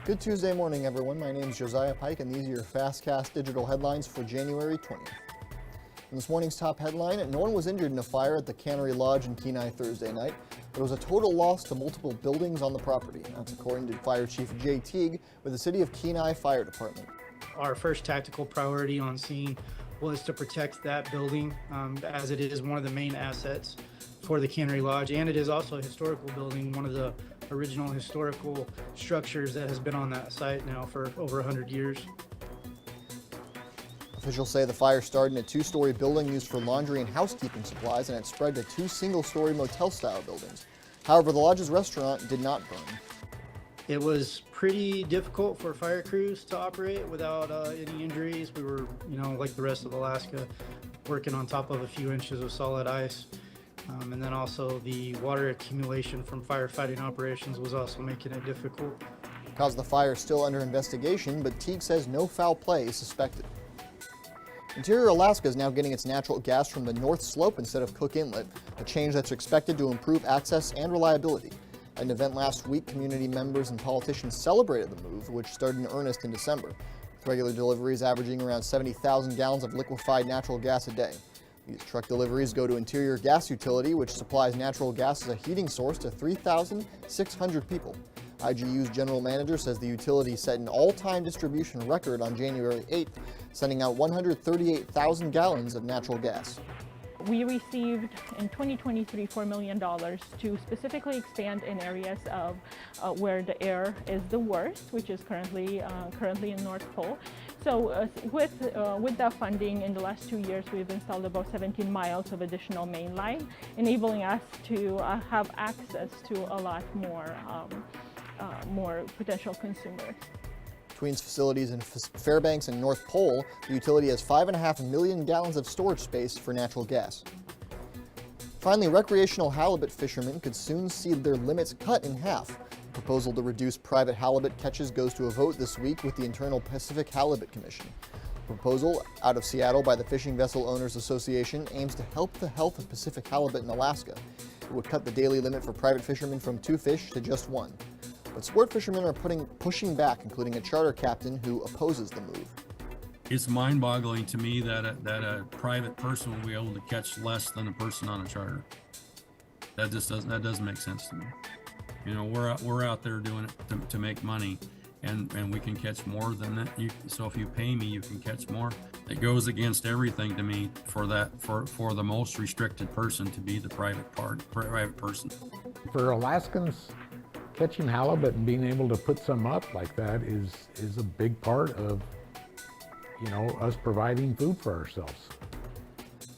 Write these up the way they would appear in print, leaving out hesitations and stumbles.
Good Tuesday morning, everyone. My name is Josiah Pike, and these are your Fastcast digital headlines for January 20th. In this morning's top headline, no one was injured in a fire at the Cannery Lodge in Kenai Thursday night, but it was a total loss to multiple buildings on the property. That's according to Fire Chief Jay Teague with the City of Kenai Fire Department. Our first tactical priority on scene was to protect that building, as it is one of the main assets for the Cannery Lodge, and it is also a historical building, one of the original historical structures that has been on that site now for over 100 years. Officials say the fire started in a two-story building used for laundry and housekeeping supplies, and it spread to two single-story motel-style buildings. However, the lodge's restaurant did not burn. It was pretty difficult for fire crews to operate without any injuries. We were, like the rest of Alaska, working on top of a few inches of solid ice. And then also the water accumulation from firefighting operations was also making it difficult. The cause of the fire is still under investigation, but Teague says no foul play is suspected. Interior Alaska is now getting its natural gas from the North Slope instead of Cook Inlet, a change that's expected to improve access and reliability. At an event last week, community members and politicians celebrated the move, which started in earnest in December, with regular deliveries averaging around 70,000 gallons of liquefied natural gas a day. These truck deliveries go to Interior Gas Utility, which supplies natural gas as a heating source to 3,600 people. IGU's general manager says the utility set an all-time distribution record on January 8th, sending out 138,000 gallons of natural gas. We received in 2023 $4 million to specifically expand in areas of where the air is the worst, which is currently in North Pole. So with that funding, in the last 2 years, we've installed about 17 miles of additional main line, enabling us to have access to a lot more potential consumers. Between its facilities in Fairbanks and North Pole, the utility has 5.5 million gallons of storage space for natural gas. Finally, recreational halibut fishermen could soon see their limits cut in half. The proposal to reduce private halibut catches goes to a vote this week with the internal Pacific Halibut Commission. The proposal, out of Seattle by the Fishing Vessel Owners Association, aims to help the health of Pacific halibut in Alaska. It would cut the daily limit for private fishermen from 2 fish to just 1. But sport fishermen are pushing back, including a charter captain who opposes the move. It's mind-boggling to me that a private person will be able to catch less than a person on a charter. That doesn't make sense to me. We're out there doing it to make money, and we can catch more than that. So if you pay me, you can catch more. It goes against everything to me for the most restricted person to be the private person. For Alaskans, catching halibut and being able to put some up like that is a big part of, us providing food for ourselves.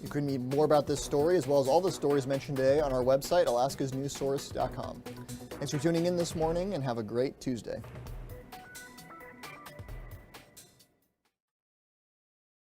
You can read more about this story as well as all the stories mentioned today on our website, alaskasnewssource.com. Thanks for tuning in this morning and have a great Tuesday.